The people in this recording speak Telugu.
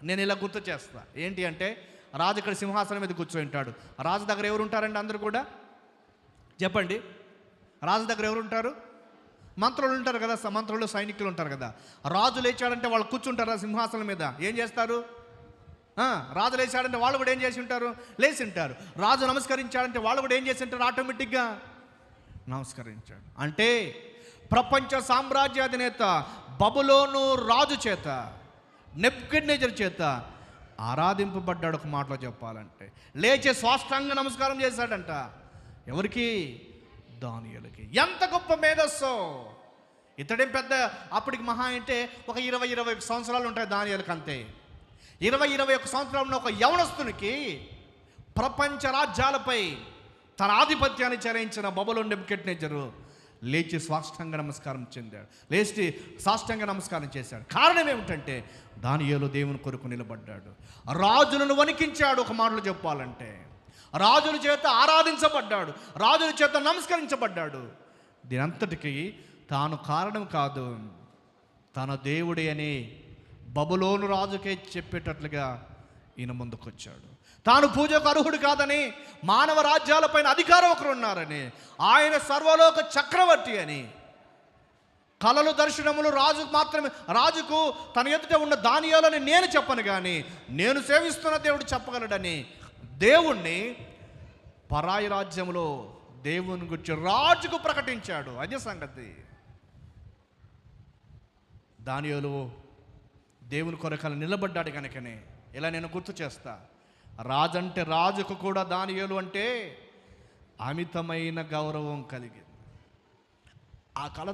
నేను ఇలా గుర్తు చేస్తా. ఏంటి అంటే, రాజు ఇక్కడ సింహాసనం మీద కూర్చొని ఉంటాడు. రాజు దగ్గర ఎవరు ఉంటారండి? అందరూ కూడా చెప్పండి. రాజు దగ్గర ఎవరు ఉంటారు? మంత్రులు ఉంటారు కదా, మంత్రులు సైనికులు ఉంటారు కదా. రాజు లేచాడంటే వాళ్ళు కూర్చుంటారా సింహాసనం మీద? ఏం చేస్తారు? రాజు లేచాడంటే వాళ్ళు కూడా ఏం చేసి ఉంటారు? లేచి ఉంటారు. రాజు నమస్కరించాడంటే వాళ్ళు కూడా ఏం చేసి ఉంటారు? ఆటోమేటిక్గా నమస్కరించాడు. అంటే ప్రపంచ సామ్రాజ్యాధినేత బబులోను రాజు చేత, నెబుకద్నెజరు చేత ఆరాధింపబడ్డాడు. ఒక మాటలో చెప్పాలంటే లేచే సాష్టాంగ నమస్కారం చేశాడంట. ఎవరికి? దానియేలుకి. ఎంత గొప్ప మేధస్సో! ఇతడేం పెద్ద, అప్పటికి మహా అంటే ఒక 20-21 సంవత్సరాలు ఉంటాయి దానియేలుకి, అంతే. 20-21 సంవత్సరాలు ఉన్న ఒక యవనస్తునికి ప్రపంచ రాజ్యాలపై తన ఆధిపత్యాన్ని చెలాయించిన బబులోను నెబుకద్నెజరు లేచి సాష్టాంగ నమస్కారం చెందాడు. లేచి సాష్టాంగ నమస్కారం చేశాడు. కారణం ఏమిటంటే దానియేలు దేవుని కొరకు నిలబడ్డాడు. రాజులను వణికించాడు. ఒక మాటలో చెప్పాలంటే రాజుల చేత ఆరాధించబడ్డాడు, రాజుల చేత నమస్కరించబడ్డాడు. దీనంతటికీ తాను కారణం కాదు, తన దేవుడే అని బబులోను రాజుకే చెప్పేటట్లుగా ఈయన ముందుకొచ్చాడు. తాను పూజకు అర్హుడు కాదని, మానవ రాజ్యాలపైన అధికారం ఒకరు ఉన్నారని, ఆయన సర్వలోక చక్రవర్తి అని, కలలు దర్శనములు రాజుకు మాత్రమే, రాజుకు తన ఎదుట ఉన్న దానియేలుని నేను చెప్పను కానీ నేను సేవిస్తున్న దేవుడు చెప్పగలడని దేవుణ్ణి పరాయి రాజ్యంలో దేవుని గురించి రాజుకు ప్రకటించాడు. అదే సంగతి. దానియేలు దేవుని కొరకలు నిలబడ్డాడు కనుకనే ఇలా నేను గుర్తు చేస్తా. రాజు అంటే, రాజుకు కూడా దానియేలు అంటే అమితమైన గౌరవం కలిగింది. ఆ కళ